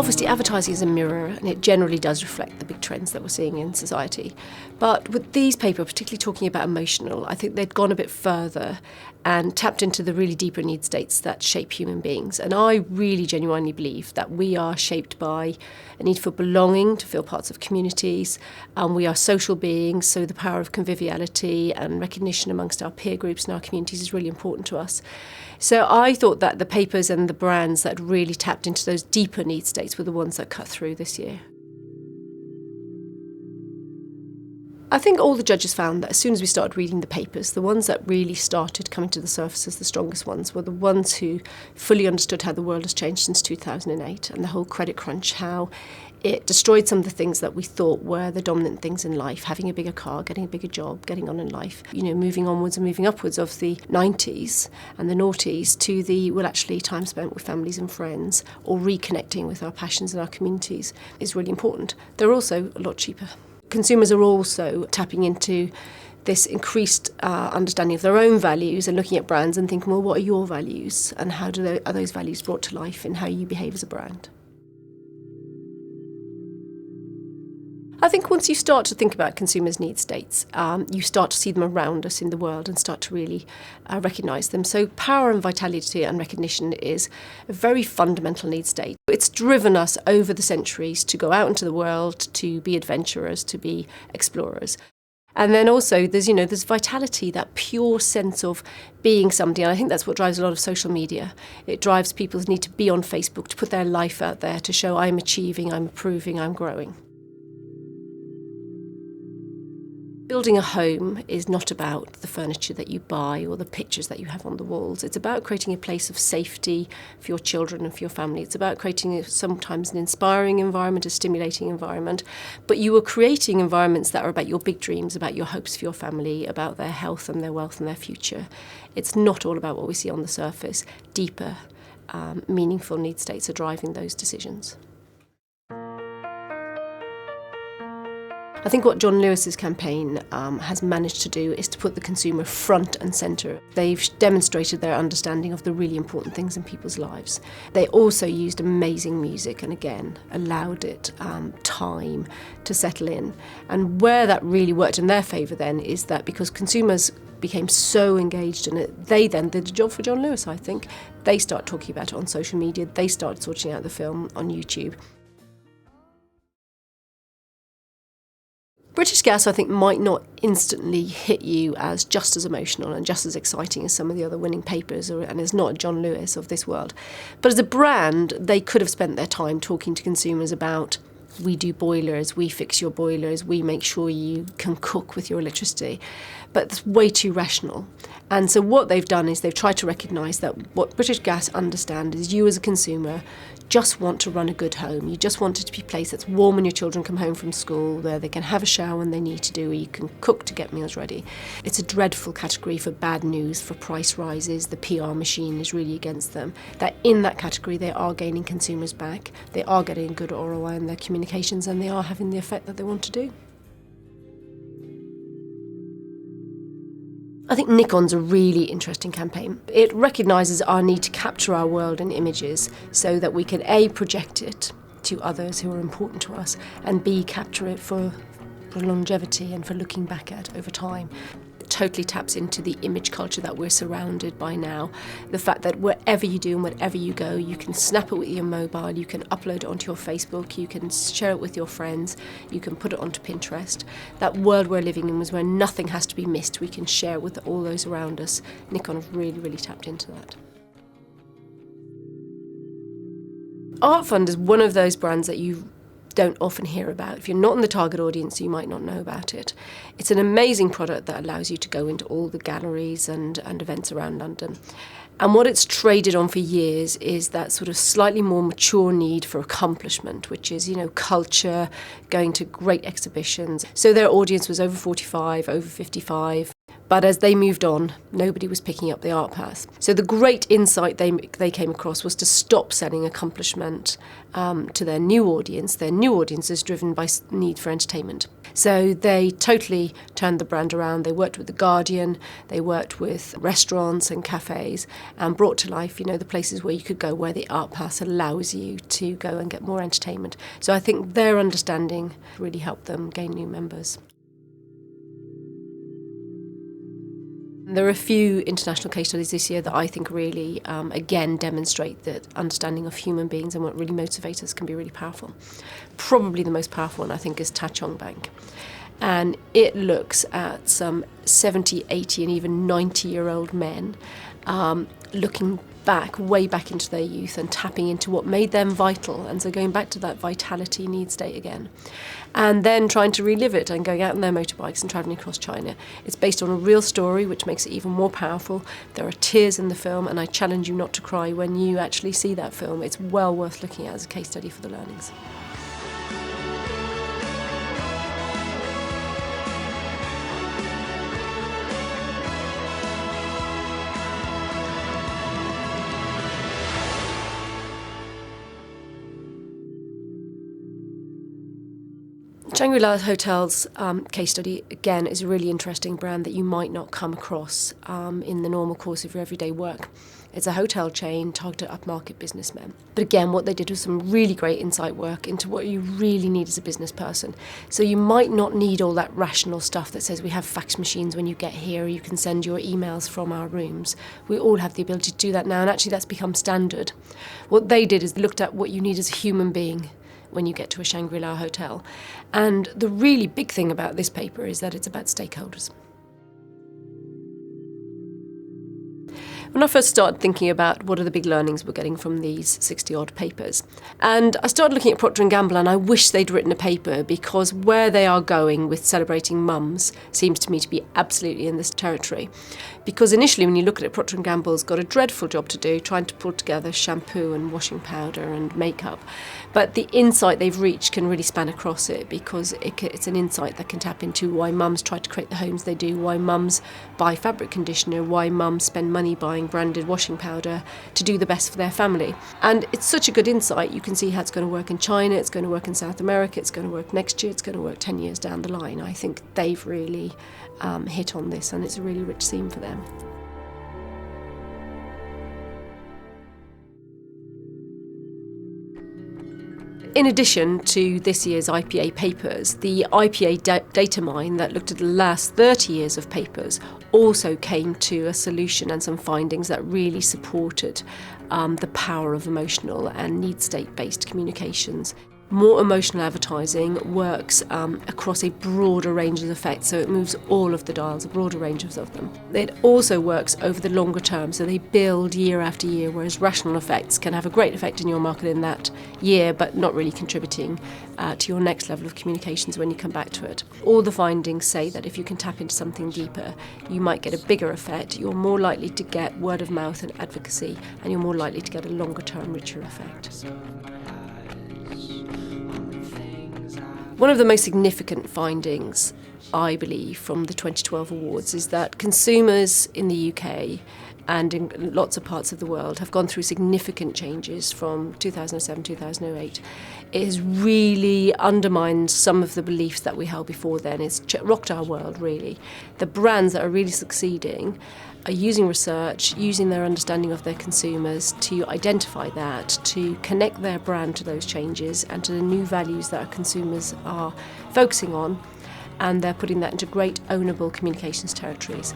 Obviously, advertising is a mirror, and it generally does reflect the big trends that we're seeing in society. But with these papers, particularly talking about emotional, I think they'd gone a bit further and tapped into the really deeper need states that shape human beings. And I really genuinely believe that we are shaped by a need for belonging, to feel parts of communities, and we are social beings, so the power of conviviality and recognition amongst our peer groups and our communities is really important to us. So I thought that the papers and the brands that really tapped into those deeper need states were the ones that cut through this year. I think all the judges found that as soon as we started reading the papers, the ones that really started coming to the surface as the strongest ones were the ones who fully understood how the world has changed since 2008 and the whole credit crunch, how it destroyed some of the things that we thought were the dominant things in life, having a bigger car, getting a bigger job, getting on in life, moving onwards and moving upwards of the 90s and the noughties to the, actually time spent with families and friends or reconnecting with our passions and our communities is really important. They're also a lot cheaper. Consumers are also tapping into this increased understanding of their own values and looking at brands and thinking, well, what are your values and how are those values brought to life in how you behave as a brand? I think once you start to think about consumers' need states, you start to see them around us in the world and start to really recognise them. So power and vitality and recognition is a very fundamental need state. It's driven us over the centuries to go out into the world, to be adventurers, to be explorers. And then also there's vitality, that pure sense of being somebody. And I think that's what drives a lot of social media. It drives people's need to be on Facebook, to put their life out there, to show I'm achieving, I'm improving, I'm growing. Building a home is not about the furniture that you buy or the pictures that you have on the walls. It's about creating a place of safety for your children and for your family. It's about creating sometimes an inspiring environment, a stimulating environment. But you are creating environments that are about your big dreams, about your hopes for your family, about their health and their wealth and their future. It's not all about what we see on the surface. Deeper, meaningful need states are driving those decisions. I think what John Lewis's campaign has managed to do is to put the consumer front and centre. They've demonstrated their understanding of the really important things in people's lives. They also used amazing music and again allowed it time to settle in. And where that really worked in their favour then is that because consumers became so engaged in it, they then did a job for John Lewis, I think. They started talking about it on social media, they started sorting out the film on YouTube. British Gas, I think, might not instantly hit you as just as emotional and just as exciting as some of the other winning papers, and is not a John Lewis of this world. But as a brand, they could have spent their time talking to consumers about, we do boilers, we fix your boilers, we make sure you can cook with your electricity. But it's way too rational. And so what they've done is they've tried to recognise that what British Gas understand is you as a consumer just want to run a good home. You just want it to be a place that's warm when your children come home from school, where they can have a shower when they need to do, where you can cook to get meals ready. It's a dreadful category for bad news, for price rises. The PR machine is really against them. That in that category they are gaining consumers back, they are getting good ROI in their communications, and they are having the effect that they want to do. I think Nikon's a really interesting campaign. It recognises our need to capture our world in images so that we can A, project it to others who are important to us, and B, capture it for longevity and for looking back at over time. It totally taps into the image culture that we're surrounded by now. The fact that wherever you do and wherever you go, you can snap it with your mobile, you can upload it onto your Facebook, you can share it with your friends, you can put it onto Pinterest. That world we're living in was where nothing has to be missed. We can share it with all those around us. Nikon have really, really tapped into that. Art Fund is one of those brands that you don't often hear about. If you're not in the target audience, you might not know about it. It's an amazing product that allows you to go into all the galleries and events around London. And what it's traded on for years is that sort of slightly more mature need for accomplishment, which is, culture, going to great exhibitions. So their audience was over 45, over 55. But as they moved on, nobody was picking up the art path. So the great insight they came across was to stop selling accomplishment to their new audience. Their new audience is driven by need for entertainment. So they totally turned the brand around. They worked with The Guardian, they worked with restaurants and cafes, and brought to life, the places where you could go, where the art pass allows you to go and get more entertainment. So I think their understanding really helped them gain new members. There are a few international case studies this year that I think really, again, demonstrate that understanding of human beings and what really motivates us can be really powerful. Probably the most powerful one, I think, is Tachong Bank. And it looks at some 70, 80 and even 90-year-old men looking way back into their youth and tapping into what made them vital. And so going back to that vitality need state again. And then trying to relive it and going out on their motorbikes and travelling across China. It's based on a real story, which makes it even more powerful. There are tears in the film, and I challenge you not to cry when you actually see that film. It's well worth looking at as a case study for the learnings. Shangri-La Hotel's case study, again, is a really interesting brand that you might not come across in the normal course of your everyday work. It's a hotel chain targeted at upmarket businessmen. But again, what they did was some really great insight work into what you really need as a business person. So you might not need all that rational stuff that says we have fax machines when you get here, you can send your emails from our rooms. We all have the ability to do that now, and actually that's become standard. What they did is looked at what you need as a human being when you get to a Shangri-La hotel. And the really big thing about this paper is that it's about stakeholders. When I first started thinking about what are the big learnings we're getting from these 60-odd papers, and I started looking at Procter & Gamble, and I wish they'd written a paper, because where they are going with celebrating mums seems to me to be absolutely in this territory. Because initially, when you look at it, Procter & Gamble's got a dreadful job to do, trying to pull together shampoo and washing powder and makeup. But the insight they've reached can really span across it, because it's an insight that can tap into why mums try to create the homes they do, why mums buy fabric conditioner, why mums spend money buying branded washing powder to do the best for their family. And it's such a good insight. You can see how it's going to work in China, it's going to work in South America, it's going to work next year, it's going to work 10 years down the line. I think they've really hit on this, and it's a really rich theme for them. In addition to this year's IPA papers, the IPA data mine that looked at the last 30 years of papers also came to a solution and some findings that really supported the power of emotional and need state-based communications. More emotional advertising works across a broader range of effects, so it moves all of the dials, a broader range of them. It also works over the longer term, so they build year after year, whereas rational effects can have a great effect in your market in that year, but not really contributing to your next level of communications when you come back to it. All the findings say that if you can tap into something deeper, you might get a bigger effect, you're more likely to get word of mouth and advocacy, and you're more likely to get a longer term, richer effect. One of the most significant findings, I believe, from the 2012 awards is that consumers in the UK and in lots of parts of the world have gone through significant changes from 2007, 2008. It has really undermined some of the beliefs that we held before then. It's rocked our world, really. The brands that are really succeeding are using research, using their understanding of their consumers to identify that, to connect their brand to those changes and to the new values that our consumers are focusing on, and they're putting that into great ownable communications territories.